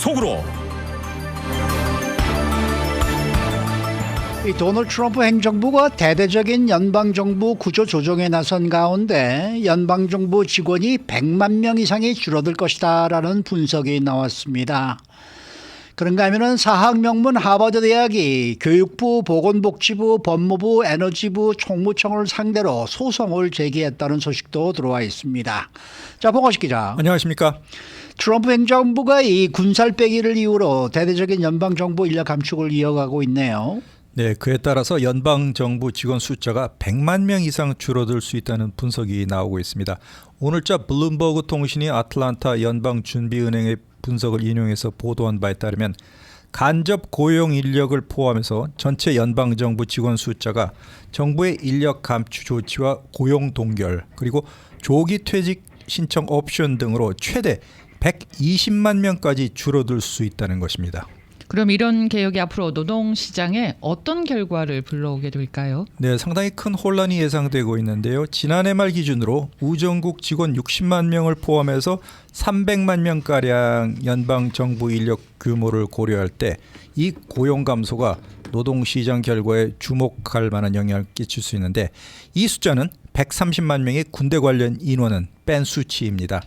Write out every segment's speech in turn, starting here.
속으로. 이 도널드 트럼프 행정부가 대대적인 연방정부 구조 조정에 나선 가운데 연방정부 직원이 100만 명 이상이 줄어들 것이다라는 분석이 나왔습니다. 그런가 하면은 사학명문 하버드 대학이 교육부, 보건복지부, 법무부, 에너지부, 총무청을 상대로 소송을 제기했다는 소식도 들어와 있습니다. 자, 봉화식 기자. 안녕하십니까? 트럼프 행정부가 이 군살 빼기를 이유로 대대적인 연방정부 인력 감축을 이어가고 있네요. 네, 그에 따라서 연방정부 직원 숫자가 100만 명 이상 줄어들 수 있다는 분석이 나오고 있습니다. 오늘자 블룸버그 통신이 아틀란타 연방준비은행의 분석을 인용해서 보도한 바에 따르면 간접 고용 인력을 포함해서 전체 연방정부 직원 숫자가 정부의 인력 감축 조치와 고용 동결 그리고 조기 퇴직 신청 옵션 등으로 최대 120만 명까지 줄어들 수 있다는 것입니다. 그럼 이런 개혁이 앞으로 노동시장에 어떤 결과를 불러오게 될까요? 네, 상당히 큰 혼란이 예상되고 있는데요. 지난해 말 기준으로 우정국 직원 60만 명을 포함해서 300만 명가량 연방정부 인력 규모를 고려할 때 이 고용 감소가 노동시장 결과에 주목할 만한 영향을 끼칠 수 있는데 이 숫자는 130만 명의 군대 관련 인원은 뺀 수치입니다.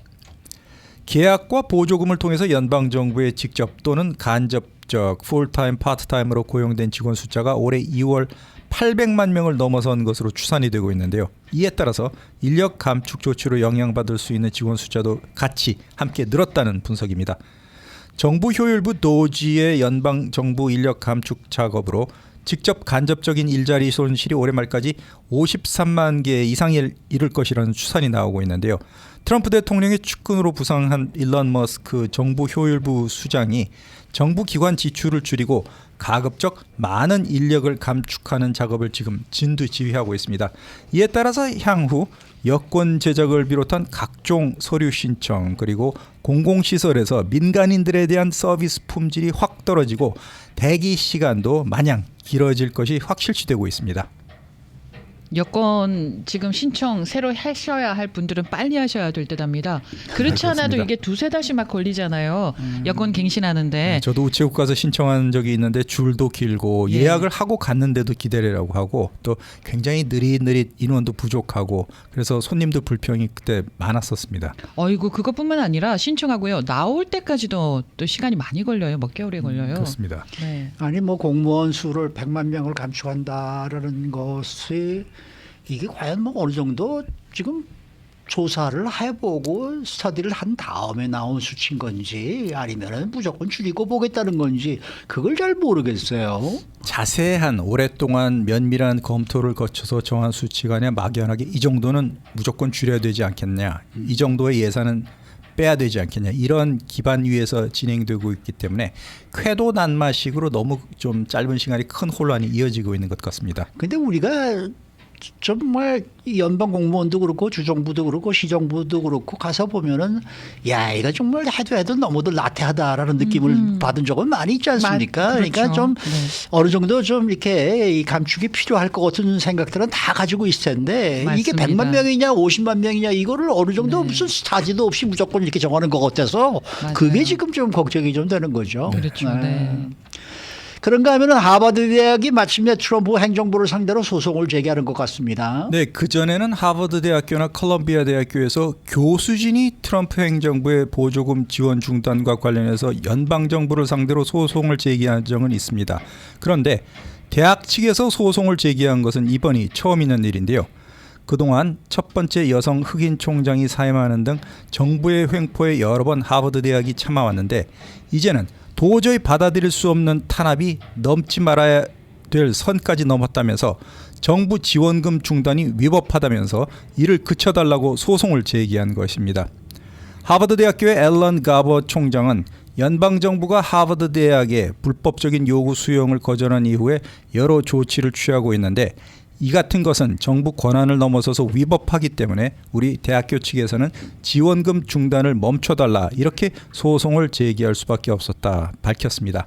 계약과 보조금을 통해서 연방정부에 직접 또는 간접적 풀타임, 파트타임으로 고용된 직원 숫자가 올해 2월 800만 명을 넘어선 것으로 추산이 되고 있는데요. 이에 따라서 인력 감축 조치로 영향받을 수 있는 직원 숫자도 같이 함께 늘었다는 분석입니다. 정부 효율부 도지의 연방정부 인력 감축 작업으로 직접 간접적인 일자리 손실이 올해 말까지 53만 개 이상에 이를 것이라는 추산이 나오고 있는데요. 트럼프 대통령의 측근으로 부상한 일론 머스크 정부 효율부 수장이 정부 기관 지출을 줄이고 가급적 많은 인력을 감축하는 작업을 지금 진두지휘하고 있습니다. 이에 따라서 향후 여권 제작을 비롯한 각종 서류 신청 그리고 공공시설에서 민간인들에 대한 서비스 품질이 확 떨어지고 대기 시간도 마냥 길어질 것이 확실시되고 있습니다. 여권 지금 신청 새로 하셔야 할 분들은 빨리 하셔야 될 듯합니다. 그렇지 않아도 이게 두세 달씩 막 걸리잖아요. 여권 갱신하는데. 네, 저도 우체국 가서 신청한 적이 있는데 줄도 길고 예약을 하고 갔는데도 기다리라고 하고 또 굉장히 느릿느릿 인원도 부족하고 그래서 손님도 불평이 그때 많았었습니다. 어이구 그것뿐만 아니라 신청하고요. 나올 때까지도 또 시간이 많이 걸려요. 몇 개월이 걸려요. 그렇습니다. 네. 아니 뭐 공무원 수를 100만 명을 감축한다라는 것이 이게 과연 뭐 어느 정도 지금 조사를 해보고 스터디를 한 다음에 나온 수치인 건지 아니면은 무조건 줄이고 보겠다는 건지 그걸 잘 모르겠어요. 자세한 오랫동안 면밀한 검토를 거쳐서 정한 수치가 아니라 막연하게 이 정도는 무조건 줄여야 되지 않겠냐, 이 정도의 예산은 빼야 되지 않겠냐, 이런 기반 위에서 진행되고 있기 때문에 쾌도 난마식으로 너무 좀 짧은 시간이 큰 혼란이 이어지고 있는 것 같습니다. 근데 우리가 정말 연방 공무원도 그렇고 주정부도 그렇고 시정부도 그렇고 가서 보면은 야 이거 정말 해도 너무도 나태하다라는 느낌을 받은 적은 많이 있지 않습니까? 그렇죠. 그러니까 좀 네. 어느 정도 좀 이렇게 이 감축이 필요할 것 같은 생각들은 다 가지고 있을 텐데 이게 맞습니다. 100만 명이냐 50만 명이냐 이거를 어느 정도 네. 무슨 사지도 없이 무조건 이렇게 정하는 것 같아서 맞아요. 그게 지금 좀 걱정이 좀 되는 거죠. 그렇죠. 네. 그런가 하면 하버드 대학이 마침내 트럼프 행정부를 상대로 소송을 제기하는 것 같습니다. 네, 그전에는 하버드 대학교나 컬럼비아 대학교에서 교수진이 트럼프 행정부의 보조금 지원 중단과 관련해서 연방 정부를 상대로 소송을 제기한 적은 있습니다. 그런데 대학 측에서 소송을 제기한 것은 이번이 처음 있는 일인데요. 그동안 첫 번째 여성 흑인 총장이 사임하는 등 정부의 횡포에 여러 번 하버드 대학이 참아왔는데 이제는 도저히 받아들일 수 없는 탄압이 넘지 말아야 될 선까지 넘었다면서 정부 지원금 중단이 위법하다면서 이를 그쳐달라고 소송을 제기한 것입니다. 하버드 대학교의 앨런 가버 총장은 연방정부가 하버드 대학의 불법적인 요구 수용을 거절한 이후에 여러 조치를 취하고 있는데 이 같은 것은 정부 권한을 넘어서서 위법하기 때문에 우리 대학교 측에서는 지원금 중단을 멈춰달라 이렇게 소송을 제기할 수밖에 없었다 밝혔습니다.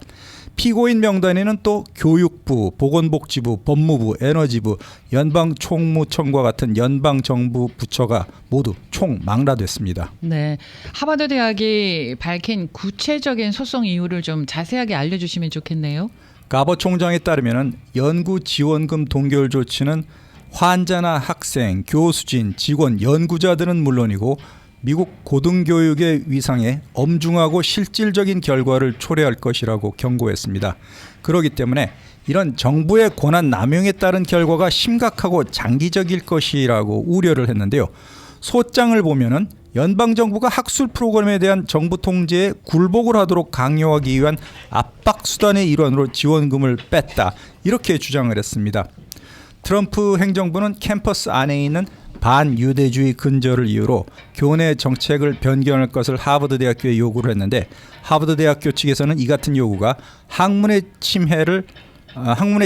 피고인 명단에는 또 교육부, 보건복지부, 법무부, 에너지부, 연방총무청과 같은 연방정부 부처가 모두 총망라됐습니다. 네, 하버드 대학이 밝힌 구체적인 소송 이유를 좀 자세하게 알려주시면 좋겠네요. 가버 총장에 따르면 연구 지원금 동결 조치는 환자나 학생, 교수진, 직원, 연구자들은 물론이고 미국 고등교육의 위상에 엄중하고 실질적인 결과를 초래할 것이라고 경고했습니다. 그렇기 때문에 이런 정부의 권한 남용에 따른 결과가 심각하고 장기적일 것이라고 우려를 했는데요. 소장을 보면은 연방정부가 학술 프로그램에 대한 정부 통제에 굴복을 하도록 강요하기 위한 압박 수단의 일환으로 지원금을 뺐다 이렇게 주장을 했습니다. 트럼프 행정부는 캠퍼스 안에 있는 반유대주의 근절을 이유로 교내 정책을 변경할 것을 하버드 대학교에 요구를 했는데 하버드 대학교 측에서는 이 같은 요구가 학문의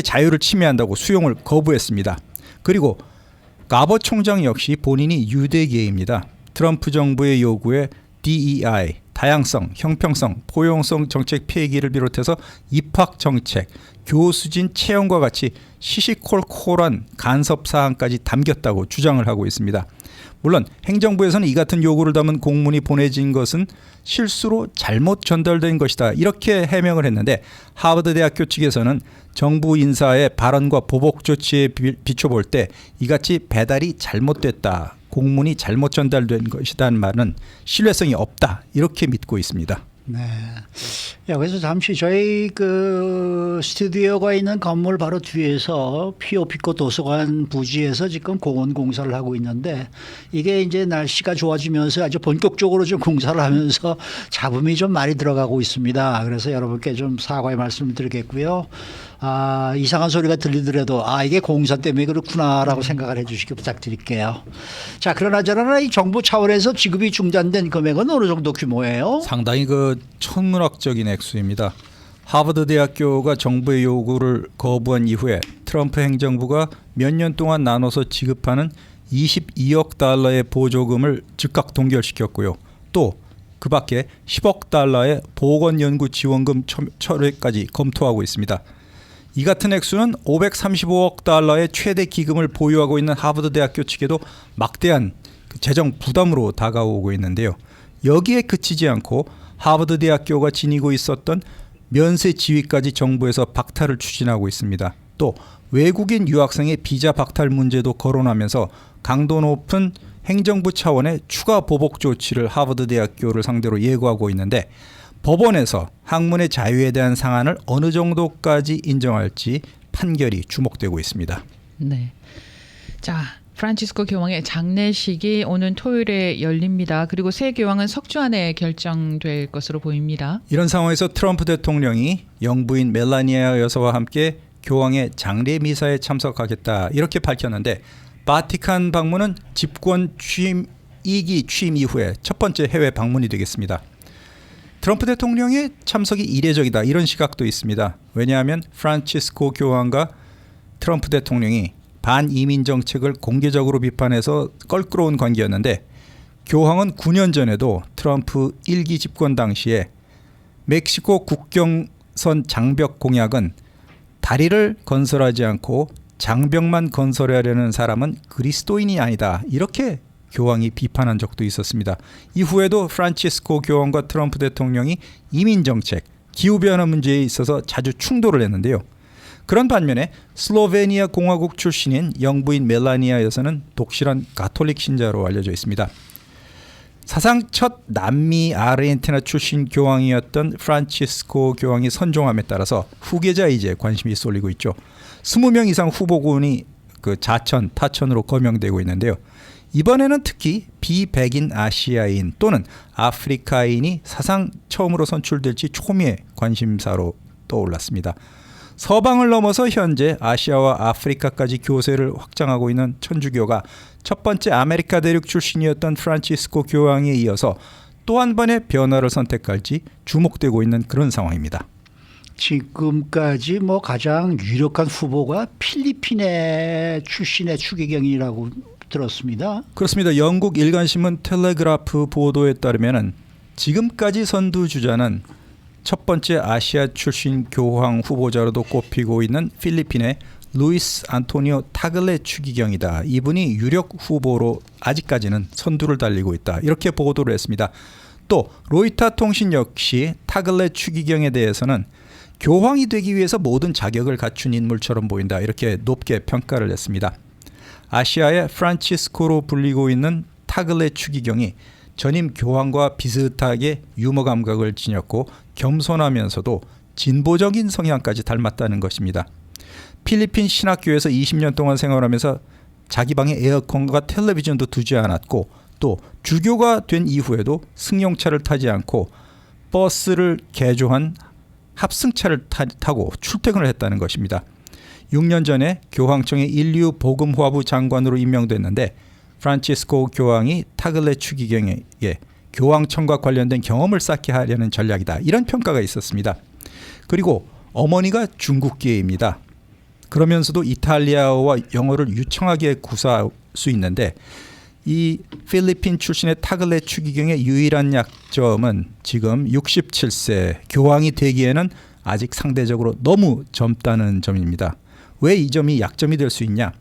자유를 침해한다고 수용을 거부했습니다. 그리고 가버 총장 역시 본인이 유대계입니다. 트럼프 정부의 요구에 DEI, 다양성, 형평성, 포용성 정책 폐기를 비롯해서 입학 정책, 교수진 채용과 같이 시시콜콜한 간섭 사항까지 담겼다고 주장을 하고 있습니다. 물론 행정부에서는 이 같은 요구를 담은 공문이 보내진 것은 실수로 잘못 전달된 것이다 이렇게 해명을 했는데 하버드 대학교 측에서는 정부 인사의 발언과 보복 조치에 비춰볼 때 이같이 배달이 잘못됐다, 공문이 잘못 전달된 것이라는 말은 신뢰성이 없다 이렇게 믿고 있습니다. 네. 여기서 잠시 저희 그 스튜디오가 있는 건물 바로 뒤에서 피오피코 도서관 부지에서 지금 공원 공사를 하고 있는데 이게 이제 날씨가 좋아지면서 아주 본격적으로 좀 공사를 하면서 잡음이 좀 많이 들어가고 있습니다. 그래서 여러분께 좀 사과의 말씀을 드리겠고요. 이상한 소리가 들리더라도 이게 공사 때문에 그렇구나라고 생각을 해 주시기 부탁드릴게요. 자, 그러나 저러나 이 정부 차원에서 지급이 중단된 금액은 어느 정도 규모예요? 상당히 천문학적인 액수입니다. 하버드 대학교가 정부의 요구를 거부한 이후에 트럼프 행정부가 몇 년 동안 나눠서 지급하는 22억 달러의 보조금을 즉각 동결시켰고요. 또 그 밖에 10억 달러의 보건연구 지원금 철회까지 검토하고 있습니다. 이 같은 액수는 535억 달러의 최대 기금을 보유하고 있는 하버드 대학교 측에도 막대한 재정 부담으로 다가오고 있는데요. 여기에 그치지 않고 하버드 대학교가 지니고 있었던 면세 지위까지 정부에서 박탈을 추진하고 있습니다. 또 외국인 유학생의 비자 박탈 문제도 거론하면서 강도 높은 행정부 차원의 추가 보복 조치를 하버드 대학교를 상대로 예고하고 있는데 법원에서 학문의 자유에 대한 상한을 어느 정도까지 인정할지 판결이 주목되고 있습니다. 네. 자, 프란치스코 교황의 장례식이 오는 토요일에 열립니다. 그리고 새 교황은 석주 안에 결정될 것으로 보입니다. 이런 상황에서 트럼프 대통령이 영부인 멜라니아 여사와 함께 교황의 장례 미사에 참석하겠다 이렇게 밝혔는데 바티칸 방문은 집권 취임 2기 취임 이후에 첫 번째 해외 방문이 되겠습니다. 트럼프 대통령의 참석이 이례적이다 이런 시각도 있습니다. 왜냐하면 프란치스코 교황과 트럼프 대통령이 반이민 정책을 공개적으로 비판해서 껄끄러운 관계였는데 교황은 9년 전에도 트럼프 1기 집권 당시에 멕시코 국경선 장벽 공약은 다리를 건설하지 않고 장벽만 건설하려는 사람은 그리스도인이 아니다 이렇게 교황이 비판한 적도 있었습니다. 이후에도 프란치스코 교황과 트럼프 대통령이 이민 정책, 기후변화 문제에 있어서 자주 충돌을 했는데요. 그런 반면에 슬로베니아 공화국 출신인 영부인 멜라니아 여사는 독실한 가톨릭 신자로 알려져 있습니다. 사상 첫 남미 아르헨티나 출신 교황이었던 프란치스코 교황이 선종함에 따라서 후계자이제 관심이 쏠리고 있죠. 20명 이상 후보군이 자천, 타천으로 거명되고 있는데요. 이번에는 특히 비백인 아시아인 또는 아프리카인이 사상 처음으로 선출될지 초미의 관심사로 떠올랐습니다. 서방을 넘어서 현재 아시아와 아프리카까지 교세를 확장하고 있는 천주교가 첫 번째 아메리카 대륙 출신이었던 프란치스코 교황에 이어서 또 한 번의 변화를 선택할지 주목되고 있는 그런 상황입니다. 지금까지 뭐 가장 유력한 후보가 필리핀의 출신의 추기경이라고 들었습니다. 그렇습니다. 영국 일간신문 텔레그라프 보도에 따르면 지금까지 선두주자는 첫 번째 아시아 출신 교황 후보자로도 꼽히고 있는 필리핀의 루이스 안토니오 타글레 추기경이다. 이분이 유력 후보로 아직까지는 선두를 달리고 있다. 이렇게 보도를 했습니다. 또 로이터 통신 역시 타글레 추기경에 대해서는 교황이 되기 위해서 모든 자격을 갖춘 인물처럼 보인다. 이렇게 높게 평가를 했습니다. 아시아의 프란치스코로 불리고 있는 타글레 추기경이 전임 교황과 비슷하게 유머 감각을 지녔고 겸손하면서도 진보적인 성향까지 닮았다는 것입니다. 필리핀 신학교에서 20년 동안 생활하면서 자기 방에 에어컨과 텔레비전도 두지 않았고 또 주교가 된 이후에도 승용차를 타지 않고 버스를 개조한 합승차를 타고 출퇴근을 했다는 것입니다. 6년 전에 교황청의 인류 복음화부 장관으로 임명됐는데 프란치스코 교황이 타글레 추기경에게 교황청과 관련된 경험을 쌓게 하려는 전략이다. 이런 평가가 있었습니다. 그리고 어머니가 중국계입니다. 그러면서도 이탈리아어와 영어를 유창하게 구사할 수 있는데 이 필리핀 출신의 타글레 추기경의 유일한 약점은 지금 67세 교황이 되기에는 아직 상대적으로 너무 젊다는 점입니다. 왜 이 점이 약점이 될 수 있냐?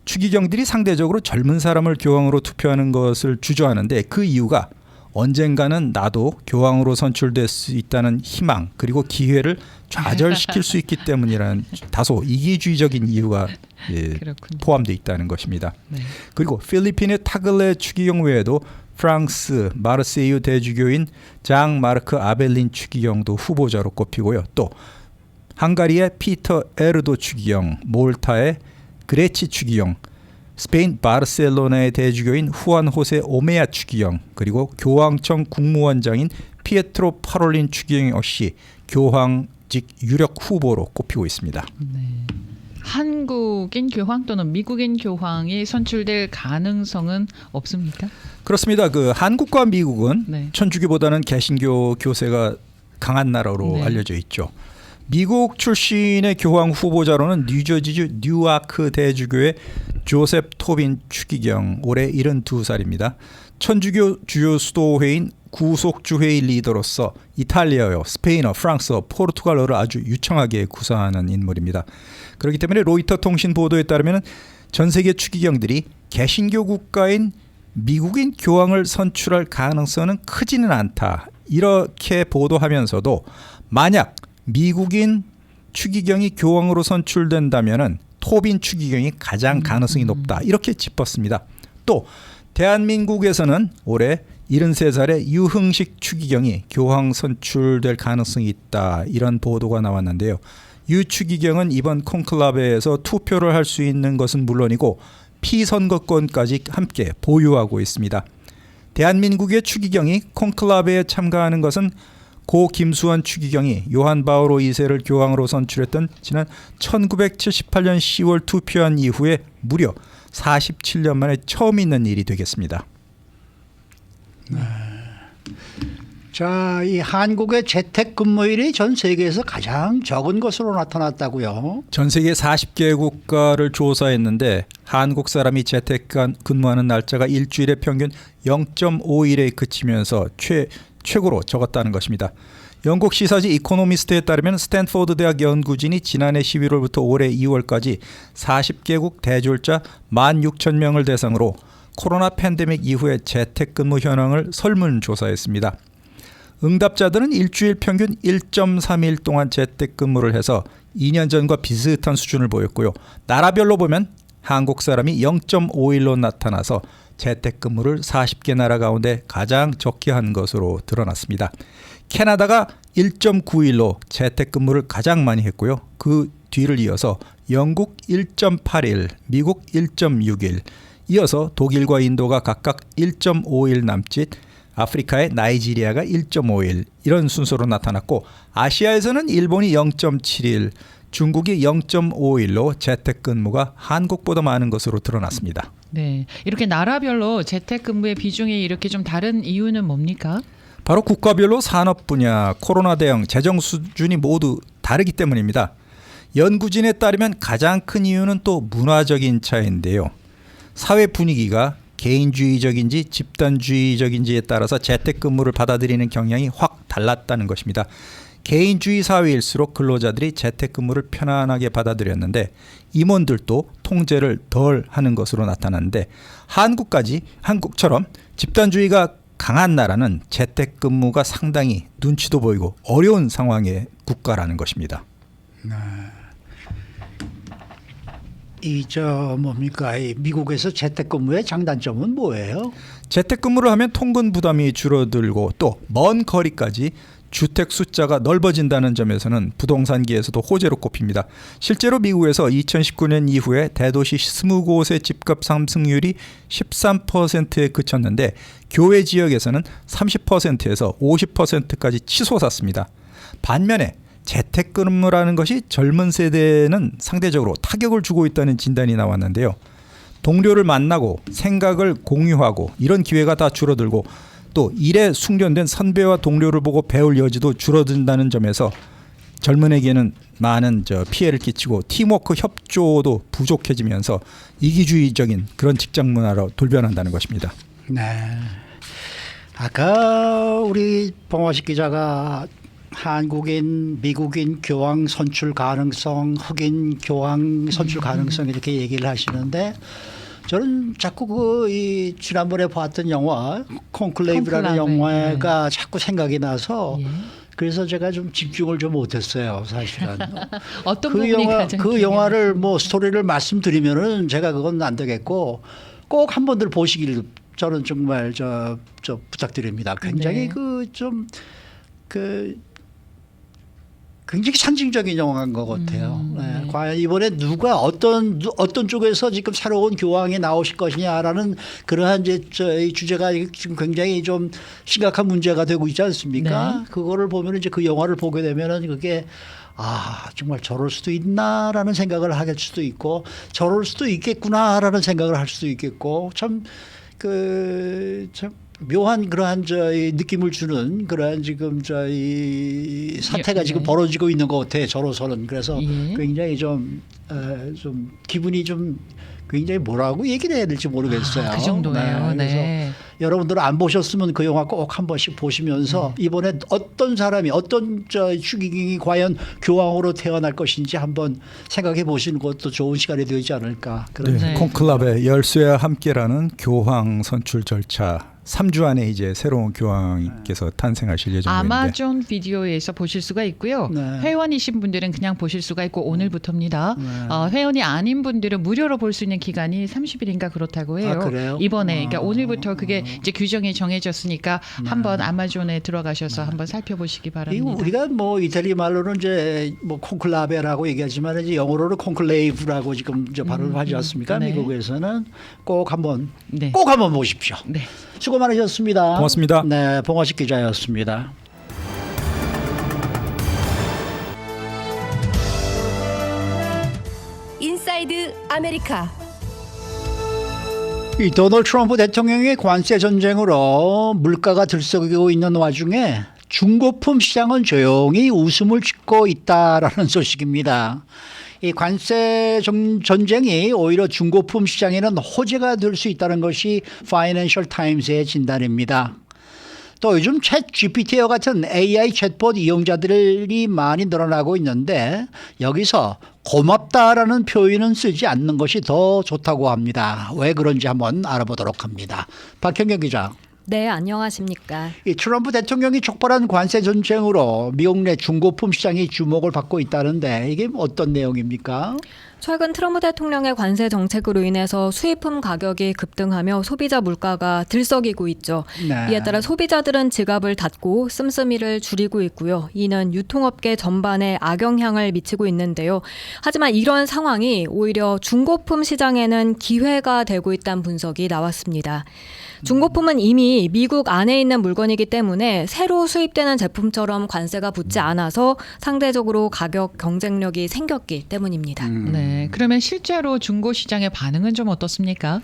추기경들이 상대적으로 젊은 사람을 교황으로 투표하는 것을 주저하는데 그 이유가 언젠가는 나도 교황으로 선출될 수 있다는 희망 그리고 기회를 좌절시킬 수 있기 때문이라는 다소 이기주의적인 이유가 포함되어 있다는 것입니다. 네. 그리고 필리핀의 타글레 추기경 외에도 프랑스 마르세유 대주교인 장 마르크 아벨린 추기경도 후보자로 꼽히고요. 또 헝가리의 피터 에르도 추기경, 몰타의 그레치 추기경, 스페인 바르셀로나의 대주교인 후안 호세 오메아 추기경, 그리고 교황청 국무원장인 피에트로 파롤린 추기경 역시 교황직 유력 후보로 꼽히고 있습니다. 네. 한국인 교황 또는 미국인 교황이 선출될 가능성은 없습니까? 그렇습니다. 그 한국과 미국은 네. 천주교보다는 개신교 교세가 강한 나라로 네. 알려져 있죠. 미국 출신의 교황 후보자로는 뉴저지주 뉴아크 대주교의 조셉 토빈 추기경, 올해 72살입니다. 천주교 주요 수도회인 구속주회의 리더로서 이탈리아어, 스페인어, 프랑스어, 포르투갈어를 아주 유창하게 구사하는 인물입니다. 그렇기 때문에 로이터 통신 보도에 따르면 전 세계 추기경들이 개신교 국가인 미국인 교황을 선출할 가능성은 크지는 않다. 이렇게 보도하면서도 만약 미국인 추기경이 교황으로 선출된다면은 토빈 추기경이 가장 가능성이 높다. 이렇게 짚었습니다. 또 대한민국에서는 올해 73살의 유흥식 추기경이 교황 선출될 가능성이 있다. 이런 보도가 나왔는데요. 유 추기경은 이번 콘클라베에서 투표를 할 수 있는 것은 물론이고 피선거권까지 함께 보유하고 있습니다. 대한민국의 추기경이 콘클라베에 참가하는 것은 고 김수환 추기경이 요한 바오로 2세를 교황으로 선출했던 지난 1978년 10월 투표한 이후에 무려 47년 만에 처음 있는 일이 되겠습니다. 자, 이 한국의 재택근무일이 전 세계에서 가장 적은 것으로 나타났다고요. 전 세계 40개 국가를 조사했는데 한국 사람이 재택근무하는 날짜가 일주일에 평균 0.5일에 그치면서 최고로 적었다는 것입니다. 영국 시사지 이코노미스트에 따르면 스탠포드 대학 연구진이 지난해 11월부터 올해 2월까지 40개국 대졸자 16,000명을 대상으로 코로나 팬데믹 이후의 재택근무 현황을 설문조사했습니다. 응답자들은 일주일 평균 1.3일 동안 재택근무를 해서 2년 전과 비슷한 수준을 보였고요. 나라별로 보면 한국 사람이 0.5일로 나타나서 재택근무를 40개 나라 가운데 가장 적게 한 것으로 드러났습니다. 캐나다가 1.9일로 재택근무를 가장 많이 했고요. 그 뒤를 이어서 영국 1.8일, 미국 1.6일, 이어서 독일과 인도가 각각 1.5일 남짓, 아프리카의 나이지리아가 1.5일 이런 순서로 나타났고 아시아에서는 일본이 0.7일, 중국이 0.5일로 재택근무가 한국보다 많은 것으로 드러났습니다. 네, 이렇게 나라별로 재택근무의 비중이 이렇게 좀 다른 이유는 뭡니까? 바로 국가별로 산업 분야, 코로나 대응, 재정 수준이 모두 다르기 때문입니다. 연구진에 따르면 가장 큰 이유는 또 문화적인 차이인데요. 사회 분위기가 개인주의적인지 집단주의적인지에 따라서 재택근무를 받아들이는 경향이 확 달랐다는 것입니다. 개인주의 사회일수록 근로자들이 재택근무를 편안하게 받아들였는데 임원들도 통제를 덜 하는 것으로 나타났는데 한국처럼 집단주의가 강한 나라는 재택근무가 상당히 눈치도 보이고 어려운 상황의 국가라는 것입니다. 이 미국에서 재택근무의 장단점은 뭐예요? 재택근무를 하면 통근 부담이 줄어들고 또 먼 거리까지 주택 숫자가 넓어진다는 점에서는 부동산계에서도 호재로 꼽힙니다. 실제로 미국에서 2019년 이후에 대도시 20곳의 집값 상승률이 13%에 그쳤는데 교외 지역에서는 30%에서 50%까지 치솟았습니다. 반면에 재택근무라는 것이 젊은 세대는 상대적으로 타격을 주고 있다는 진단이 나왔는데요. 동료를 만나고 생각을 공유하고 이런 기회가 다 줄어들고 또 일에 숙련된 선배와 동료를 보고 배울 여지도 줄어든다는 점에서 젊은에게는 많은 피해를 끼치고 팀워크 협조도 부족해지면서 이기주의적인 그런 직장 문화로 돌변한다는 것입니다. 네. 아까 우리 봉화식 기자가 한국인, 미국인 교황 선출 가능성, 흑인 교황 선출 가능성 이렇게 얘기를 하시는데 저는 자꾸 이 지난번에 봤던 영화 콘클레이브라는 영화가 자꾸 생각이 나서 그래서 제가 좀 집중을 좀 못했어요, 사실은. 어떤 부분이 가장 그 영화를 뭐 스토리를 말씀드리면은 제가 그건 안 되겠고 꼭 한 번들 보시길 저는 정말 저 부탁드립니다. 굉장히 굉장히 상징적인 영화인 것 같아요. 네. 과연 이번에 누가 어떤 쪽에서 지금 새로운 교황이 나오실 것이냐라는 그러한 이 주제가 지금 굉장히 좀 심각한 문제가 되고 있지 않습니까? 네. 그거를 보면 이제 그 영화를 보게 되면은 그게 정말 저럴 수도 있나라는 생각을 하게 될 수도 있고 저럴 수도 있겠구나라는 생각을 할 수도 있겠고 참 묘한 그러한 느낌을 주는 그러한 지금 이 사태가 지금 벌어지고 있는 것 같아요. 저로서는 그래서 굉장히 좀 기분이 좀 굉장히 뭐라고 얘기를 해야 될지 모르겠어요. 그 정도예요. 네. 그래서 여러분들 안 보셨으면 그 영화 꼭 한 번씩 보시면서 이번에 어떤 사람이 어떤 추기경이 과연 교황으로 태어날 것인지 한번 생각해 보시는 것도 좋은 시간이 되지 않을까. 그런 콘클라베 열쇠와 함께라는 교황 선출 절차 3주 안에 이제 새로운 교황께서 탄생하실 예정입니다. 아마존 비디오에서 보실 수가 있고요. 네. 회원이신 분들은 그냥 보실 수가 있고 오늘부터입니다. 회원이 아닌 분들은 무료로 볼 수 있는 기간이 30일인가 그렇다고 해요. 그래요? 이번에 그러니까 오늘부터 그게 이제 규정이 정해졌으니까 한번 아마존에 들어가셔서 한번 살펴보시기 바랍니다. 우리가 뭐 이탈리 말로는 이제 뭐 콘클라베라고 얘기하지만 이제 영어로는 콘클레이브라고 지금 이제 발음을 하지 않습니까? 네. 미국에서는 꼭 한번 네. 보십시오. 네. 수고 많으셨습니다. 고맙습니다. 네, 봉화식 기자였습니다. 인사이드 아메리카. 이 도널드 트럼프 대통령의 관세 전쟁으로 물가가 들썩이고 있는 와중에 중고품 시장은 조용히 웃음을 짓고 있다라는 소식입니다. 이 관세 전쟁이 오히려 중고품 시장에는 호재가 될 수 있다는 것이 파이낸셜 타임스의 진단입니다. 또 요즘 챗 GPT와 같은 AI 챗봇 이용자들이 많이 늘어나고 있는데 여기서 고맙다라는 표현은 쓰지 않는 것이 더 좋다고 합니다. 왜 그런지 한번 알아보도록 합니다. 박현경 기자. 네, 안녕하십니까. 이 트럼프 대통령이 촉발한 관세 전쟁으로 미국 내 중고품 시장이 주목을 받고 있다는데 이게 어떤 내용입니까? 최근 트럼프 대통령의 관세 정책으로 인해서 수입품 가격이 급등하며 소비자 물가가 들썩이고 있죠. 네. 이에 따라 소비자들은 지갑을 닫고 씀씀이를 줄이고 있고요. 이는 유통업계 전반에 악영향을 미치고 있는데요. 하지만 이런 상황이 오히려 중고품 시장에는 기회가 되고 있다는 분석이 나왔습니다. 중고품은 이미 미국 안에 있는 물건이기 때문에 새로 수입되는 제품처럼 관세가 붙지 않아서 상대적으로 가격 경쟁력이 생겼기 때문입니다. 네. 그러면 실제로 중고 시장의 반응은 좀 어떻습니까?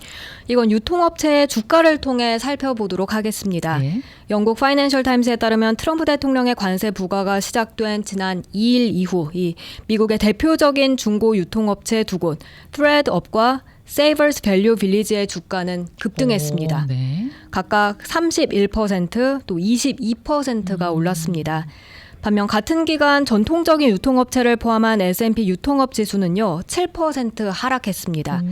이건 유통업체의 주가를 통해 살펴보도록 하겠습니다. 예. 영국 파이낸셜 타임스에 따르면 트럼프 대통령의 관세 부과가 시작된 지난 2일 이후 이 미국의 대표적인 중고 유통업체 두 곳, 트레드업과 세이버스 밸류 빌리지의 주가는 급등했습니다. 네. 각각 31%, 또 22%가 올랐습니다. 반면 같은 기간 전통적인 유통업체를 포함한 S&P 유통업 지수는요 7% 하락했습니다.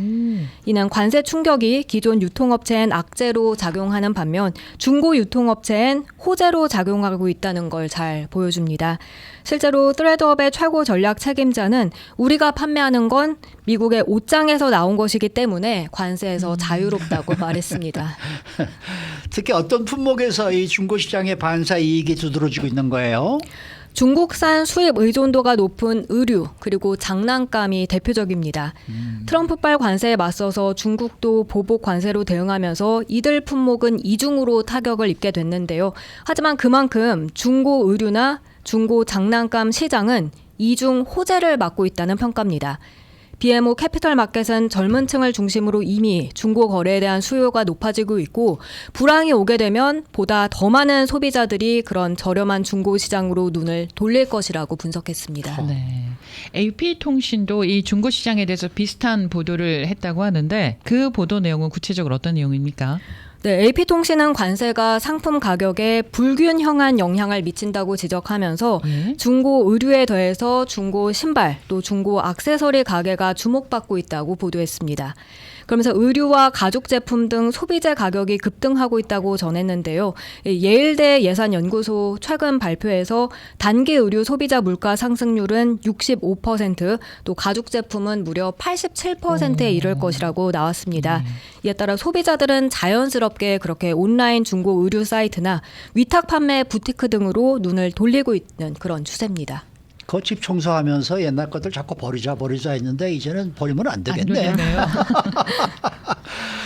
이는 관세 충격이 기존 유통업체엔 악재로 작용하는 반면 중고 유통업체엔 호재로 작용하고 있다는 걸 잘 보여줍니다. 실제로 트레드업의 최고 전략 책임자는 우리가 판매하는 건 미국의 옷장에서 나온 것이기 때문에 관세에서 자유롭다고 말했습니다. 특히 어떤 품목에서 이 중고시장의 반사 이익이 두드러지고 있는 거예요? 중국산 수입 의존도가 높은 의류 그리고 장난감이 대표적입니다. 트럼프발 관세에 맞서서 중국도 보복 관세로 대응하면서 이들 품목은 이중으로 타격을 입게 됐는데요. 하지만 그만큼 중고 의류나 중고 장난감 시장은 이중 호재를 맞고 있다는 평가입니다. BMO 캐피털 마켓은 젊은 층을 중심으로 이미 중고 거래에 대한 수요가 높아지고 있고 불황이 오게 되면 보다 더 많은 소비자들이 그런 저렴한 중고 시장으로 눈을 돌릴 것이라고 분석했습니다. 네. AP통신도 이 중고 시장에 대해서 비슷한 보도를 했다고 하는데 그 보도 내용은 구체적으로 어떤 내용입니까? 네, AP통신은 관세가 상품 가격에 불균형한 영향을 미친다고 지적하면서 중고 의류에 더해서 중고 신발 또 중고 액세서리 가게가 주목받고 있다고 보도했습니다. 그러면서 의류와 가죽 제품 등 소비재 가격이 급등하고 있다고 전했는데요. 예일대 예산연구소 최근 발표에서 단기 의류 소비자 물가 상승률은 65%, 또 가죽 제품은 무려 87%에 이를 것이라고 나왔습니다. 이에 따라 소비자들은 자연스럽게 그렇게 온라인 중고 의류 사이트나 위탁 판매 부티크 등으로 눈을 돌리고 있는 그런 추세입니다. 집 청소하면서 옛날 것들 자꾸 버리자 했는데 이제는 버리면 안 되겠네. 안 되겠네요.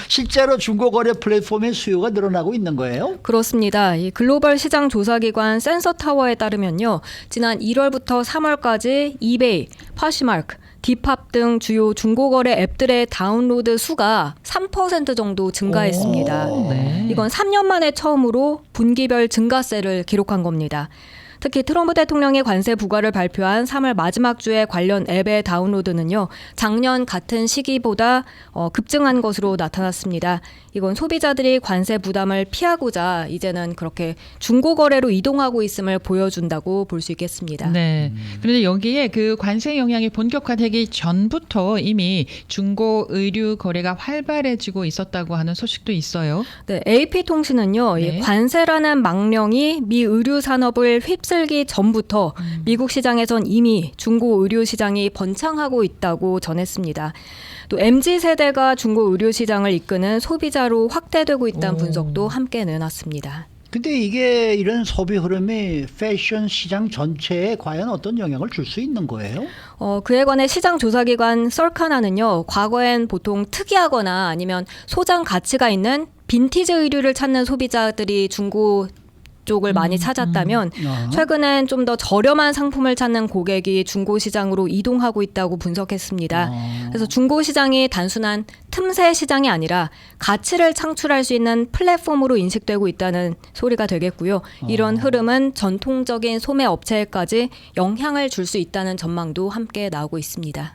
실제로 중고거래 플랫폼의 수요가 늘어나고 있는 거예요? 그렇습니다. 이 글로벌 시장 조사기관 센서타워에 따르면요. 지난 1월부터 3월까지 이베이, 파시마크, 디팝 등 주요 중고거래 앱들의 다운로드 수가 3% 정도 증가했습니다. 네. 이건 3년 만에 처음으로 분기별 증가세를 기록한 겁니다. 특히 트럼프 대통령이 관세 부과를 발표한 3월 마지막 주에 관련 앱의 다운로드는요. 작년 같은 시기보다 급증한 것으로 나타났습니다. 이건 소비자들이 관세 부담을 피하고자 이제는 그렇게 중고거래로 이동하고 있음을 보여준다고 볼 수 있겠습니다. 네. 그런데 여기에 그 관세 영향이 본격화되기 전부터 이미 중고 의류 거래가 활발해지고 있었다고 하는 소식도 있어요. 네, AP통신은요. 네. 이 관세라는 망령이 미 의류 산업을 휩쓸기 전부터 미국 시장에선 이미 중고 의류 시장이 번창하고 있다고 전했습니다. 또 MZ세대가 중고 의류 시장을 이끄는 소비자로 확대되고 있다는 분석도 함께 내놨습니다. 근데 이게 이런 소비 흐름이 패션 시장 전체에 과연 어떤 영향을 줄 수 있는 거예요? 그에 관해 시장 조사기관 썰카나는요. 과거엔 보통 특이하거나 아니면 소장 가치가 있는 빈티지 의류를 찾는 소비자들이 중고 쪽을 많이 찾았다면 최근엔 좀 더 저렴한 상품을 찾는 고객이 중고 시장으로 이동하고 있다고 분석했습니다. 그래서 중고 시장이 단순한 틈새 시장이 아니라 가치를 창출할 수 있는 플랫폼으로 인식되고 있다는 소리가 되겠고요. 이런 흐름은 전통적인 소매 업체에까지 영향을 줄 수 있다는 전망도 함께 나오고 있습니다.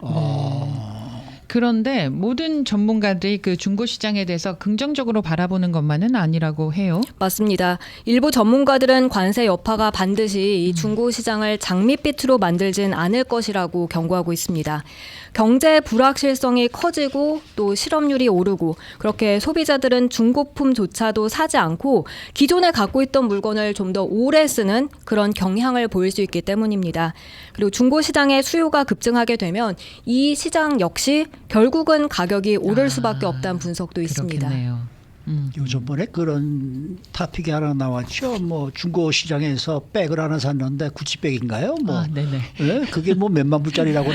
그런데 모든 전문가들이 그 중고 시장에 대해서 긍정적으로 바라보는 것만은 아니라고 해요. 맞습니다. 일부 전문가들은 관세 여파가 반드시 이 중고 시장을 장밋빛으로 만들진 않을 것이라고 경고하고 있습니다. 경제 불확실성이 커지고 또 실업률이 오르고 그렇게 소비자들은 중고품조차도 사지 않고 기존에 갖고 있던 물건을 좀 더 오래 쓰는 그런 경향을 보일 수 있기 때문입니다. 그리고 중고 시장의 수요가 급증하게 되면 이 시장 역시 결국은 가격이 오를 수밖에 없다는 분석도 있습니다. 그렇겠네요. 요즘번에 그런 토픽이 하나 나왔죠. 뭐 중고 시장에서 백을 하나 샀는데 구찌백인가요? 뭐 아, 네네. 예? 그게 뭐 몇만 불짜리라고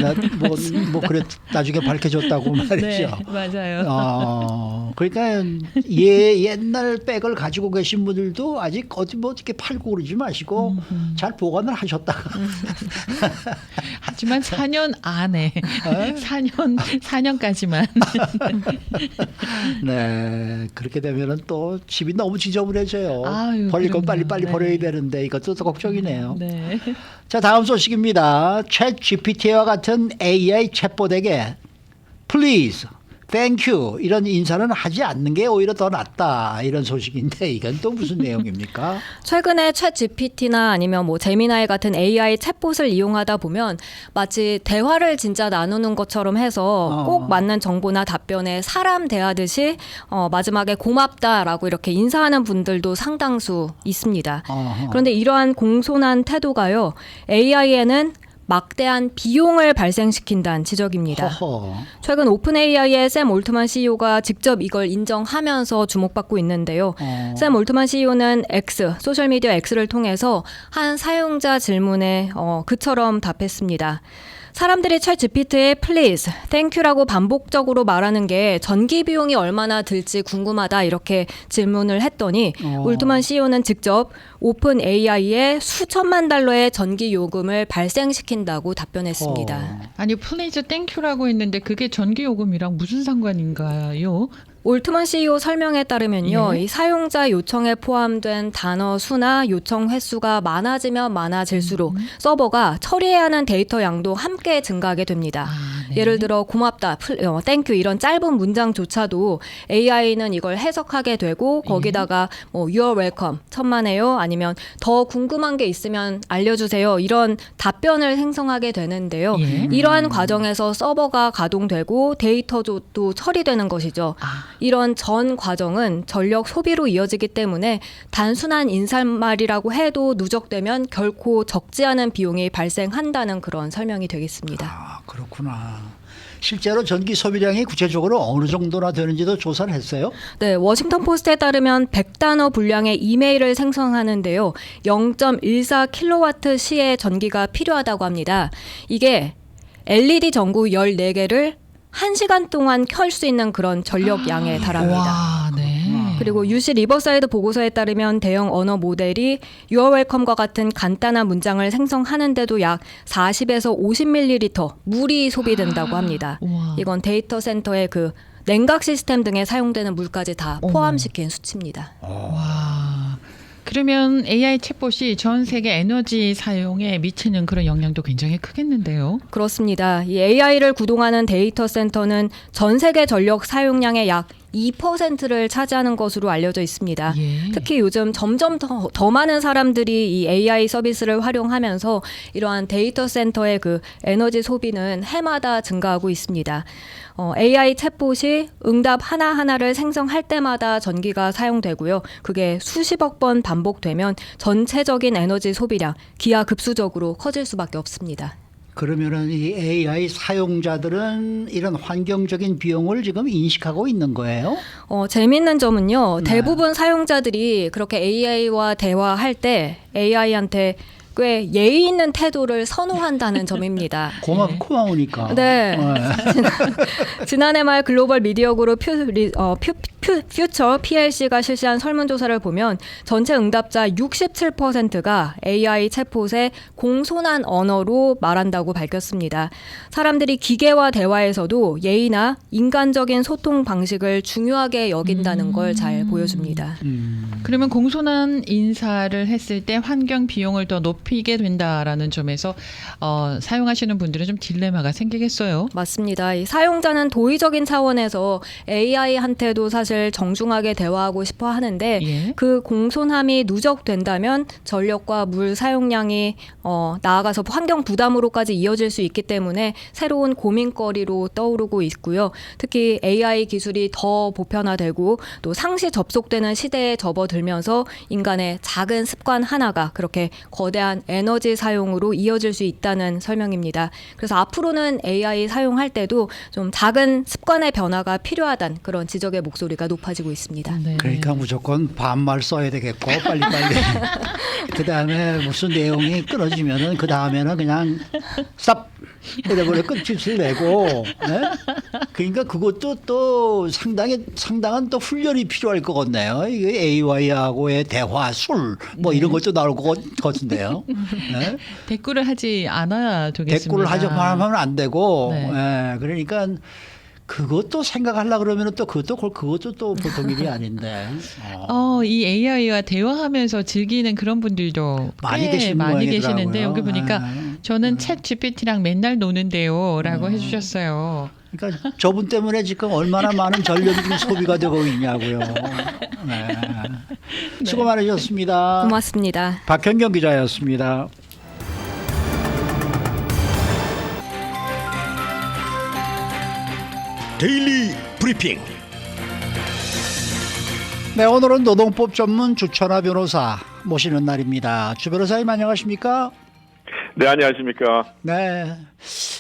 뭐 그래 나중에 밝혀졌다고 말이죠. 네, 맞아요. 그러니까 옛날 백을 가지고 계신 분들도 아직 어디 뭐 이렇게 팔고 그러지 마시고 잘 보관을 하셨다가 하지만 4년 안에 4년까지만. 네 그렇게 되면은 또 집이 너무 지저분해져요. 아유, 버릴 건 그럼요. 빨리 네. 버려야 되는데 이것도 또 걱정이네요. 네. 자 다음 소식입니다. 챗 GPT와 같은 AI 챗봇에게 please, thank you 이런 인사는 하지 않는 게 오히려 더 낫다 이런 소식인데 이건 또 무슨 내용입니까? 최근에 챗 GPT나 아니면 뭐 제미나이 같은 AI 챗봇을 이용하다 보면 마치 대화를 진짜 나누는 것처럼 해서 꼭 맞는 정보나 답변에 사람 대하듯이 마지막에 고맙다라고 이렇게 인사하는 분들도 상당수 있습니다. 그런데 이러한 공손한 태도가요, AI에는 막대한 비용을 발생시킨다는 지적입니다. 허허. 최근 오픈 AI의 샘 올트만 CEO가 직접 이걸 인정하면서 주목받고 있는데요. 샘 올트만 CEO는 소셜미디어 X를 통해서 한 사용자 질문에 그처럼 답했습니다. 사람들이 챗 GPT에 please, thank you라고 반복적으로 말하는 게 전기 비용이 얼마나 들지 궁금하다 이렇게 질문을 했더니 올트만 CEO는 직접 오픈 AI에 수천만 달러의 전기 요금을 발생시킨다고 답변했습니다. 아니 플레이즈 땡큐라고 했는데 그게 전기 요금이랑 무슨 상관인가요? 올트만 CEO 설명에 따르면요, 예. 이 사용자 요청에 포함된 단어 수나 요청 횟수가 많아지면 많아질수록 서버가 처리해야 하는 데이터 양도 함께 증가하게 됩니다. 네. 예를 들어 고맙다, 땡큐 이런 짧은 문장조차도 AI는 이걸 해석하게 되고 거기다가 뭐 You're welcome, 천만에요, 아니면 더 궁금한 게 있으면 알려주세요 이런 답변을 생성하게 되는데요. 예. 이러한 과정에서 서버가 가동되고 데이터도 처리되는 것이죠. 이런 전 과정은 전력 소비로 이어지기 때문에 단순한 인사말이라고 해도 누적되면 결코 적지 않은 비용이 발생한다는 그런 설명이 되겠습니다. 아 그렇구나. 실제로 전기 소비량이 구체적으로 어느 정도나 되는지도 조사를 했어요? 네, 워싱턴 포스트에 따르면 100단어 분량의 이메일을 생성하는데요. 0.14kW 시의 전기가 필요하다고 합니다. 이게 LED 전구 14개를 1시간 동안 켤 수 있는 그런 전력 양에 달합니다. 와, 네. 그리고 UC 리버사이드 보고서에 따르면 대형 언어 모델이 You're welcome과 같은 간단한 문장을 생성하는데도 약 40에서 50ml 물이 소비된다고 합니다. 우와. 이건 데이터 센터의 그 냉각 시스템 등에 사용되는 물까지 다 포함시킨 수치입니다. 와. 그러면 AI 챗봇이 전 세계 에너지 사용에 미치는 그런 영향도 굉장히 크겠는데요. 그렇습니다. 이 AI를 구동하는 데이터 센터는 전 세계 전력 사용량의 약 2%를 차지하는 것으로 알려져 있습니다. 예. 특히 요즘 점점 더 많은 사람들이 이 AI 서비스를 활용하면서 이러한 데이터 센터의 그 에너지 소비는 해마다 증가하고 있습니다. AI 챗봇이 응답 하나하나를 생성할 때마다 전기가 사용되고요. 그게 수십억 번 반복되면 전체적인 에너지 소비량 기하급수적으로 커질 수밖에 없습니다. 그러면은 이 AI 사용자들은 이런 환경적인 비용을 지금 인식하고 있는 거예요? 재미있는 점은요. 네. 대부분 사용자들이 그렇게 AI와 대화할 때 AI한테 꽤 예의 있는 태도를 선호한다는 점입니다. 고마우니까. 네. 지난해 말 글로벌 미디어 그룹 퓨처 PLC가 실시한 설문조사를 보면 전체 응답자 67%가 AI 챗봇의 공손한 언어로 말한다고 밝혔습니다. 사람들이 기계와 대화에서도 예의나 인간적인 소통 방식을 중요하게 여긴다는 걸 잘 보여줍니다. 그러면 공손한 인사를 했을 때 환경 비용을 더 높이게 된다라는 점에서 사용하시는 분들은 좀 딜레마가 생기겠어요. 맞습니다. 이 사용자는 도의적인 차원에서 AI한테도 사실 정중하게 대화하고 싶어 하는데 예. 그 공손함이 누적된다면 전력과 물 사용량이 나아가서 환경 부담으로까지 이어질 수 있기 때문에 새로운 고민거리로 떠오르고 있고요. 특히 AI 기술이 더 보편화되고 또 상시 접속되는 시대에 접어들면서 인간의 작은 습관 하나가 그렇게 거대한 에너지 사용으로 이어질 수 있다는 설명입니다. 그래서 앞으로는 AI 사용할 때도 좀 작은 습관의 변화가 필요하다는 그런 지적의 목소리가 소리가 높아지고 있습니다. 네. 그러니까 무조건 반말 써야 되겠고 빨리빨리. 그다음에 무슨 내용이 끊어지면은 그다음에는 그냥 쌉 이래버려 끝을 내고. 네? 그러니까 그것도 또 상당한 또 훈련이 필요할 것 같네요. 이게 AI하고의 대화, 술 뭐 이런 것도 나올 것 같은데요. 네? 댓글을 하지 않아야 되겠습니다. 댓글을 하면 안 되고. 네. 예, 그러니까 그것도 생각하려 그러면 또 그것도 또 보통 일이 아닌데. 이 AI와 대화하면서 즐기는 그런 분들도 많이 꽤 계시는 많이 계시는데 모양이더라고요. 여기 보니까 저는 챗 GPT랑 맨날 노는데요라고 해주셨어요. 그러니까 저분 때문에 지금 얼마나 많은 전력이 지금 소비가 되고 있냐고요. 네. 수고 많으셨습니다. 고맙습니다. 박현경 기자였습니다. 데일리 브리핑. 네, 오늘은 노동법 전문 주천아 변호사 모시는 날입니다. 주 변호사님 안녕하십니까? 네, 안녕하십니까. 네.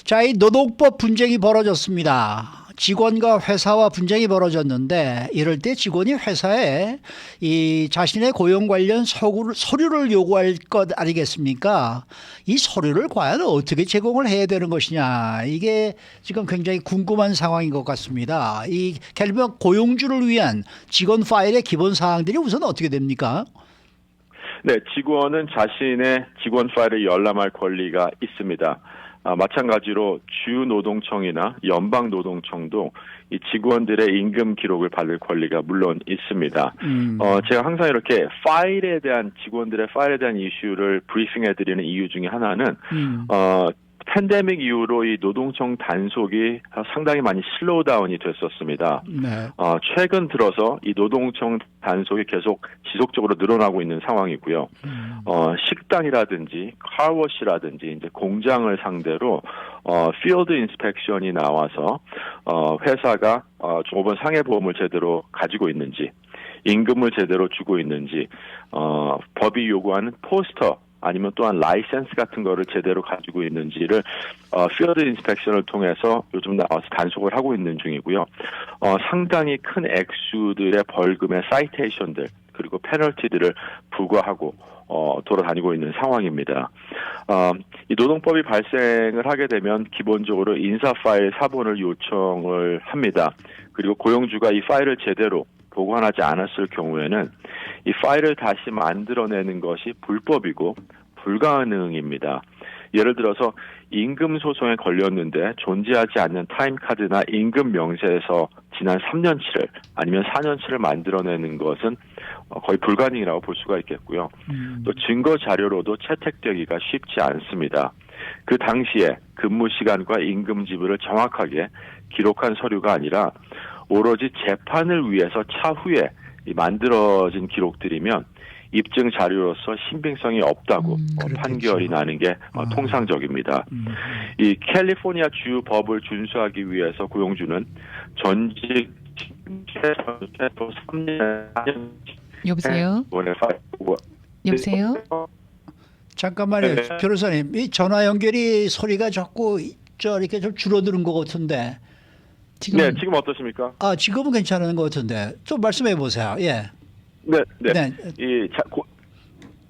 자, 이 노동법 분쟁이 벌어졌습니다. 직원과 회사와 분쟁이 벌어졌는데 이럴 때 직원이 회사에 이 자신의 고용 관련 서류를 요구할 것 아니겠습니까? 이 서류를 과연 어떻게 제공을 해야 되는 것이냐, 이게 지금 굉장히 궁금한 상황인 것 같습니다. 이 결국 고용주를 위한 직원 파일의 기본 사항들이 우선 어떻게 됩니까? 네, 직원은 자신의 직원 파일을 열람할 권리가 있습니다. 마찬가지로 주노동청이나 연방노동청도 이 직원들의 임금 기록을 받을 권리가 물론 있습니다. 제가 항상 이렇게 직원들의 파일에 대한 이슈를 브리핑해드리는 이유 중에 하나는 팬데믹 이후로 이 노동청 단속이 상당히 많이 슬로우 다운이 됐었습니다. 네. 최근 들어서 이 노동청 단속이 계속 지속적으로 늘어나고 있는 상황이고요. 식당이라든지 카워시라든지 이제 공장을 상대로 필드 인스펙션이 나와서 회사가 조업원 상해보험을 제대로 가지고 있는지, 임금을 제대로 주고 있는지, 법이 요구하는 포스터 아니면 또한 라이센스 같은 거를 제대로 가지고 있는지를 필드 인스펙션을 통해서 요즘 나와서 단속을 하고 있는 중이고요. 상당히 큰 액수들의 벌금의 사이테이션들 그리고 페널티들을 부과하고 돌아다니고 있는 상황입니다. 이 노동법이 발생을 하게 되면 기본적으로 인사 파일 사본을 요청을 합니다. 그리고 고용주가 이 파일을 제대로 보관하지 않았을 경우에는 이 파일을 다시 만들어내는 것이 불법이고 불가능입니다. 예를 들어서 임금 소송에 걸렸는데 존재하지 않는 타임카드나 임금 명세에서 지난 3년치를 아니면 4년치를 만들어내는 것은 거의 불가능이라고 볼 수가 있겠고요. 또 증거 자료로도 채택되기가 쉽지 않습니다. 그 당시에 근무 시간과 임금 지불을 정확하게 기록한 서류가 아니라 오로지 재판을 위해서 차후에 만들어진 기록들이면 입증 자료로서 신빙성이 없다고 판결이 나는 게 통상적입니다. 이 캘리포니아 주 법을 준수하기 위해서 고용주는 전직 최소 3년 여보세요? 여보세요? 잠깐만요. 네. 변호사님, 이 전화 연결이 소리가 자꾸 이렇게 좀 줄어드는 것 같은데. 네, 지금 어떠십니까? 지금은 괜찮은 것 같은데 좀 말씀해 보세요. 예. 네. 네.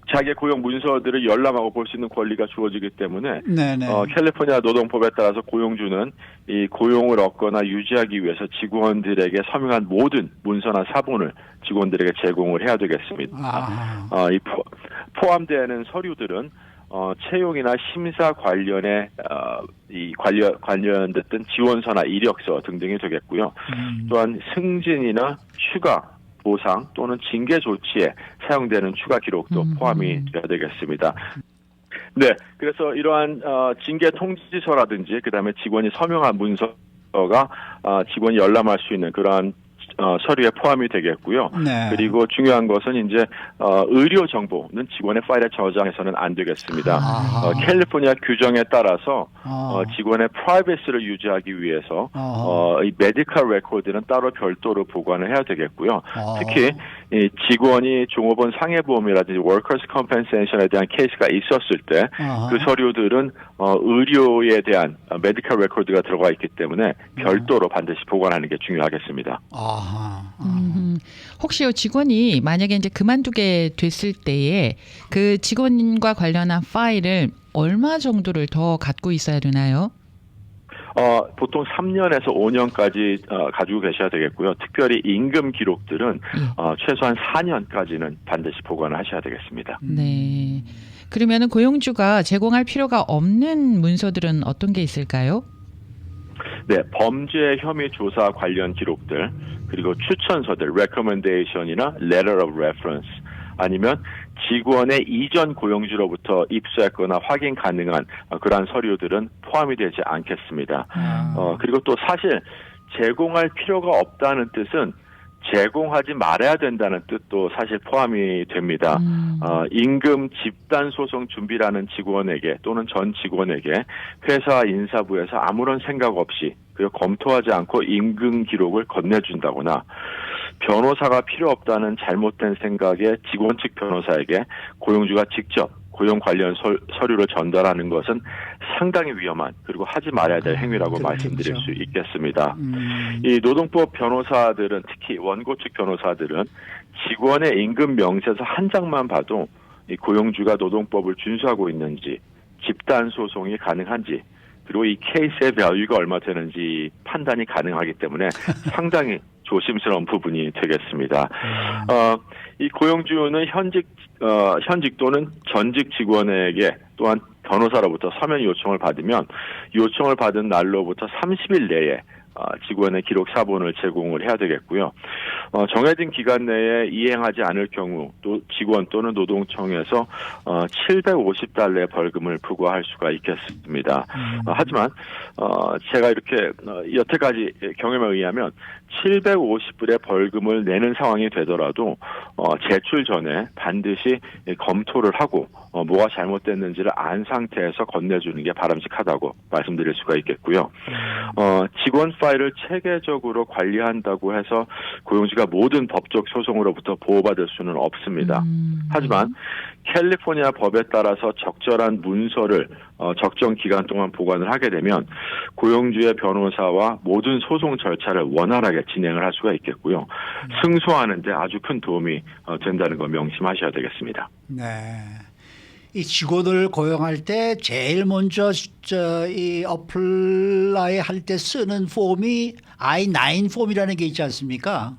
자기의 고용 문서들을 열람하고 볼 수 있는 권리가 주어지기 때문에 네네. 캘리포니아 노동법에 따라서 고용주는 이 고용을 얻거나 유지하기 위해서 직원들에게 서명한 모든 문서나 사본을 직원들에게 제공을 해야 되겠습니다. 이 포함되는 서류들은 채용이나 심사 관련에 관련됐던 지원서나 이력서 등등이 되겠고요. 또한 승진이나 휴가 보상 또는 징계 조치에 사용되는 추가 기록도 포함이 되어야 되겠습니다. 네, 그래서 이러한 징계 통지서라든지 그다음에 직원이 서명한 문서가 직원이 열람할 수 있는 그러한 서류에 포함이 되겠고요. 네. 그리고 중요한 것은 이제 의료 정보는 직원의 파일에 저장해서는 안 되겠습니다. 캘리포니아 규정에 따라서 직원의 프라이버시를 유지하기 위해서 이 메디컬 레코드는 따로 별도로 보관을 해야 되겠고요. 특히 이 직원이 종업원 상해보험이라든지 워커스 컴펜세이션에 대한 케이스가 있었을 때 그 서류들은 의료에 대한 메디컬 레코드가 들어가 있기 때문에 별도로 반드시 보관하는 게 중요하겠습니다. 혹시 직원이 만약에 이제 그만두게 됐을 때에 그 직원과 관련한 파일을 얼마 정도를 더 갖고 있어야 되나요? 보통 3년에서 5년까지 가지고 계셔야 되겠고요. 특별히 임금 기록들은 최소한 4년까지는 반드시 보관을 하셔야 되겠습니다. 네. 그러면은 고용주가 제공할 필요가 없는 문서들은 어떤 게 있을까요? 네, 범죄 혐의 조사 관련 기록들, 그리고 추천서들, recommendation이나 letter of reference, 아니면 직원의 이전 고용주로부터 입수했거나 확인 가능한 그러한 서류들은 포함이 되지 않겠습니다. 그리고 또 사실 제공할 필요가 없다는 뜻은 제공하지 말아야 된다는 뜻도 사실 포함이 됩니다. 임금 집단 소송 준비라는 직원에게 또는 전 직원에게 회사 인사부에서 아무런 생각 없이 그리고 검토하지 않고 임금 기록을 건네준다거나 변호사가 필요 없다는 잘못된 생각에 직원 측 변호사에게 고용주가 직접 고용 관련 서류를 전달하는 것은 상당히 위험한 그리고 하지 말아야 될 행위라고 말씀드릴 수 있겠습니다. 이 노동법 변호사들은 특히 원고 측 변호사들은 직원의 임금 명세서 한 장만 봐도 이 고용주가 노동법을 준수하고 있는지 집단 소송이 가능한지 그리고 이 케이스의 밸류가 얼마 되는지 판단이 가능하기 때문에 상당히 조심스러운 부분이 되겠습니다. 이 고용주는 현직 또는 전직 직원에게 또한 변호사로부터 서면 요청을 받으면 요청을 받은 날로부터 30일 내에 직원의 기록 사본을 제공을 해야 되겠고요. 정해진 기간 내에 이행하지 않을 경우 또 직원 또는 노동청에서 $750의 벌금을 부과할 수가 있겠습니다. 하지만 제가 이렇게 여태까지 경험에 의하면 $750의 벌금을 내는 상황이 되더라도 제출 전에 반드시 검토를 하고 뭐가 잘못됐는지를 안 상태에서 건네주는 게 바람직하다고 말씀드릴 수가 있겠고요. 직원 파일을 체계적으로 관리한다고 해서 고용주가 모든 법적 소송으로부터 보호받을 수는 없습니다. 하지만 캘리포니아 법에 따라서 적절한 문서를 적정 기간 동안 보관을 하게 되면 고용주의 변호사와 모든 소송 절차를 원활하게 진행을 할 수가 있겠고요. 승소하는 데 아주 큰 도움이 된다는 거 명심하셔야 되겠습니다. 네. 이 직원을 고용할 때 제일 먼저 이 어플라이 할 때 쓰는 폼이 I-9 폼이라는 게 있지 않습니까?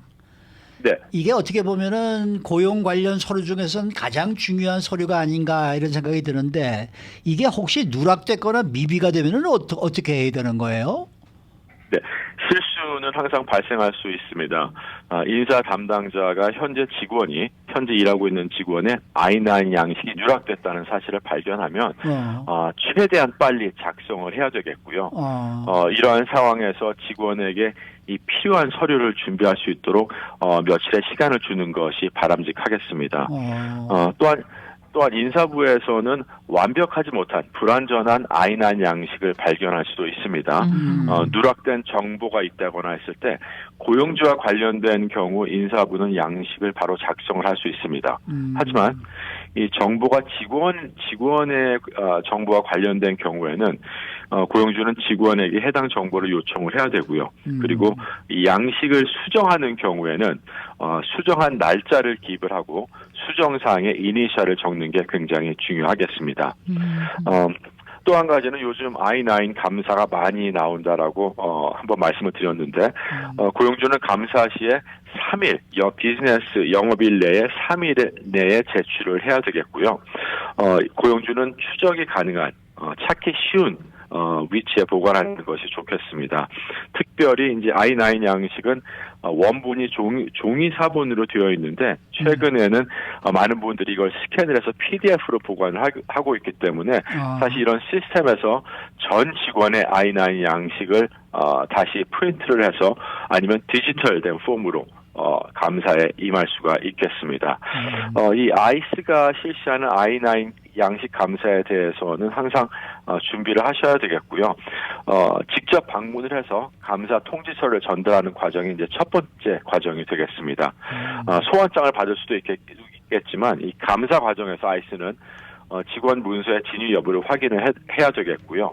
네. 이게 어떻게 보면은 고용 관련 서류 중에서는 가장 중요한 서류가 아닌가 이런 생각이 드는데 이게 혹시 누락됐거나 미비가 되면은 어떻게 해야 되는 거예요? 네, 실수는 항상 발생할 수 있습니다. 인사 담당자가 현재 일하고 있는 직원의 I-9 양식이 누락됐다는 사실을 발견하면 최대한 빨리 작성을 해야 되겠고요. 이러한 상황에서 직원에게 이 필요한 서류를 준비할 수 있도록 며칠의 시간을 주는 것이 바람직하겠습니다. 또한 인사부에서는 완벽하지 못한 불완전한 I-9 양식을 발견할 수도 있습니다. 누락된 정보가 있다거나 했을 때 고용주와 관련된 경우 인사부는 양식을 바로 작성을 할 수 있습니다. 하지만 이 정보가 직원의 정보와 관련된 경우에는 고용주는 직원에게 해당 정보를 요청을 해야 되고요. 그리고 이 양식을 수정하는 경우에는 수정한 날짜를 기입을 하고 수정사항에 이니셜을 적는 게 굉장히 중요하겠습니다. 또 한 가지는 요즘 I-9 감사가 많이 나온다라고 한번 말씀을 드렸는데 고용주는 감사 시에 3일 비즈니스 영업일 내에 3일 내에 제출을 해야 되겠고요. 고용주는 추적이 가능한 찾기 쉬운 위치에 보관하는 것이 좋겠습니다. 특별히 이제 I-9 양식은 원본이 종이 사본으로 되어 있는데 최근에는 많은 분들이 이걸 스캔을 해서 PDF로 보관을 하고 있기 때문에 사실 이런 시스템에서 전 직원의 I-9 양식을 다시 프린트를 해서 아니면 디지털된 폼으로 감사에 임할 수가 있겠습니다. 이 아이스가 실시하는 I-9 양식 감사에 대해서는 항상 준비를 하셔야 되겠고요. 직접 방문을 해서 감사 통지서를 전달하는 과정이 이제 첫 번째 과정이 되겠습니다. 소환장을 받을 수도 있겠지만 이 감사 과정에서 아이스는 직원 문서의 진위 여부를 확인을 해야 되겠고요.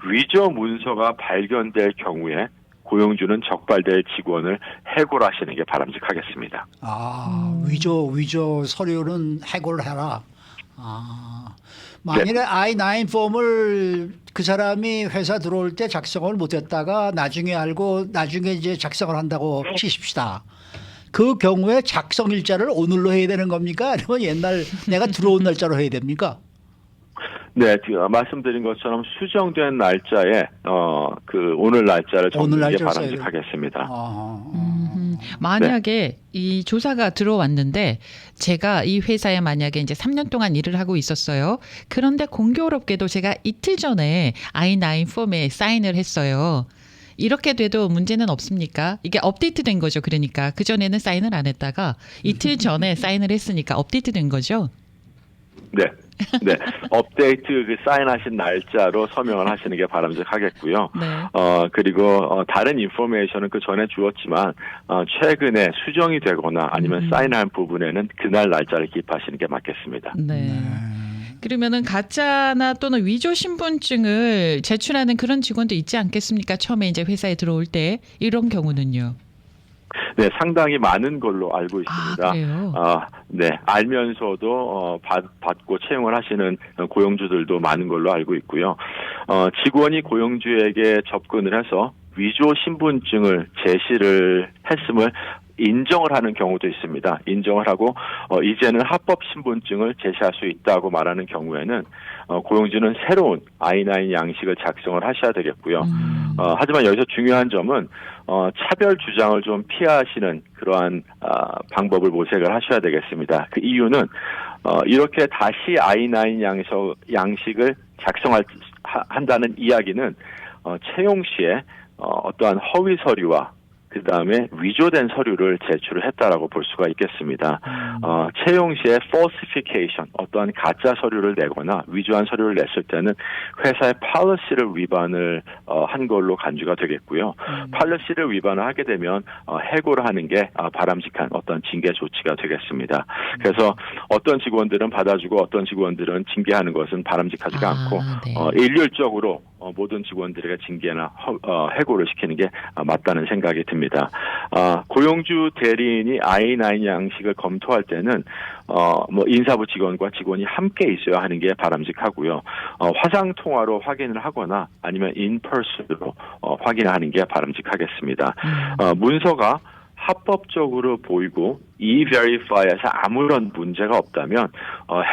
위조 문서가 발견될 경우에 고용주는 적발될 직원을 해고하시는 게 바람직하겠습니다. 위조 서류는 해고를 해라. 만일에 I-9 폼을 그 사람이 회사 들어올 때 작성을 못했다가 나중에 이제 작성을 한다고 치십시다. 그 경우에 작성 일자를 오늘로 해야 되는 겁니까? 아니면 옛날 내가 들어온 날짜로 해야 됩니까? 네, 말씀드린 것처럼 수정된 날짜에 그 오늘 날짜를 적는 게 바람직하겠습니다. 만약에 이 조사가 들어왔는데 제가 이 회사에 만약에 이제 3년 동안 일을 하고 있었어요. 그런데 공교롭게도 제가 이틀 전에 I-9 폼에 사인을 했어요. 이렇게 돼도 문제는 없습니까? 이게 업데이트된 거죠. 그러니까 그전에는 사인을 안 했다가 이틀 전에 사인을 했으니까 업데이트된 거죠. 네. 업데이트 그 사인하신 날짜로 서명을 하시는 게 바람직하겠고요. 네. 그리고 다른 인포메이션은 그 전에 주었지만 최근에 수정이 되거나 아니면 사인한 부분에는 그날 날짜를 기입하시는 게 맞겠습니다. 네. 그러면은 가짜나 또는 위조 신분증을 제출하는 그런 직원도 있지 않겠습니까? 처음에 이제 회사에 들어올 때 이런 경우는요. 네, 상당히 많은 걸로 알고 있습니다. 그래요? 네, 알면서도 받고 채용을 하시는 고용주들도 많은 걸로 알고 있고요. 직원이 고용주에게 접근을 해서 위조 신분증을 제시를 했음을 인정을 하는 경우도 있습니다. 인정을 하고 이제는 합법 신분증을 제시할 수 있다고 말하는 경우에는 고용주는 새로운 I-9 양식을 작성을 하셔야 되겠고요. 하지만 여기서 중요한 점은 차별 주장을 좀 피하시는 그러한 방법을 모색을 하셔야 되겠습니다. 그 이유는 이렇게 다시 I-9 양식을 한다는 이야기는 채용 시에 어떠한 허위 서류와 그 다음에 위조된 서류를 제출을 했다라고 볼 수가 있겠습니다. 채용 시에 falsification, 어떠한 가짜 서류를 내거나 위조한 서류를 냈을 때는 회사의 policy를 위반을 한 걸로 간주가 되겠고요. policy를 위반을 하게 되면 해고를 하는 게 바람직한 어떤 징계 조치가 되겠습니다. 그래서 어떤 직원들은 받아주고 어떤 직원들은 징계하는 것은 바람직하지가 않고 네. 일률적으로 모든 직원들에게 징계나 해고를 시키는 게 맞다는 생각이 듭니다. 고용주 대리인이 I-9 양식을 검토할 때는 인사부 직원과 직원이 함께 있어야 하는 게 바람직하고요. 화상 통화로 확인을 하거나 아니면 인퍼슨으로 확인하는 게 바람직하겠습니다. 문서가 합법적으로 보이고 E-Verify에서 아무런 문제가 없다면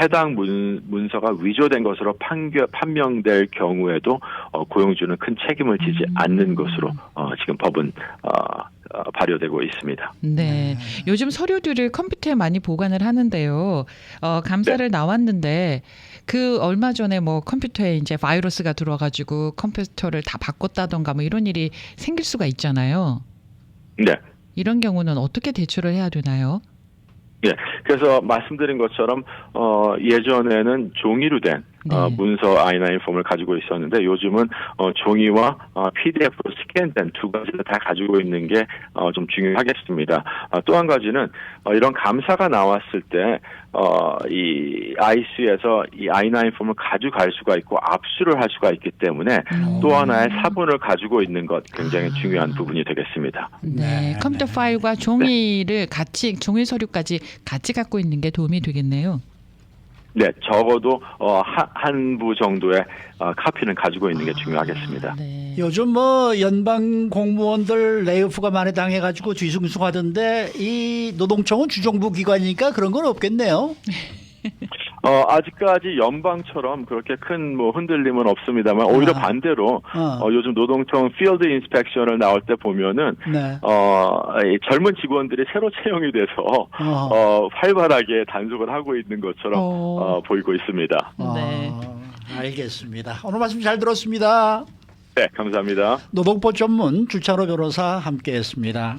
해당 문서가 위조된 것으로 판명될 경우에도 고용주는 큰 책임을 지지 않는 것으로 지금 법은 발효되고 있습니다. 네. 요즘 서류들을 컴퓨터에 많이 보관을 하는데요. 감사를 나왔는데 그 얼마 전에 뭐 컴퓨터에 이제 바이러스가 들어가지고 컴퓨터를 다 바꿨다던가 뭐 이런 일이 생길 수가 있잖아요. 네. 이런 경우는 어떻게 대처를 해야 되나요? 예, 그래서 말씀드린 것처럼 예전에는 종이로 된 문서 I-9 폼을 가지고 있었는데 요즘은 종이와 PDF로 스캔된 두 가지를 다 가지고 있는 게 좀 중요하겠습니다. 또 한 가지는 이런 감사가 나왔을 때 이 IC에서 이 I-9 폼을 가져갈 수가 있고 압수를 할 수가 있기 때문에 또 하나의 사본을 가지고 있는 것 굉장히 중요한 부분이 되겠습니다. 네, 컴퓨터 파일과 종이를 같이 종이 서류까지 같이 갖고 있는 게 도움이 되겠네요. 네, 적어도 한 부 정도의 카피는 가지고 있는 게 중요하겠습니다. 네. 요즘 뭐 연방 공무원들 레이오프가 많이 당해가지고 뒤숭숭하던데 이 노동청은 주정부 기관이니까 그런 건 없겠네요. 아직까지 연방처럼 그렇게 큰 뭐 흔들림은 없습니다만 오히려 반대로 요즘 노동청 필드 인스펙션을 나올 때 보면은 이 젊은 직원들이 새로 채용이 돼서 활발하게 단속을 하고 있는 것처럼 보이고 있습니다. 네. 알겠습니다. 오늘 말씀 잘 들었습니다. 네, 감사합니다. 노동법 전문 주창로 변호사 함께했습니다.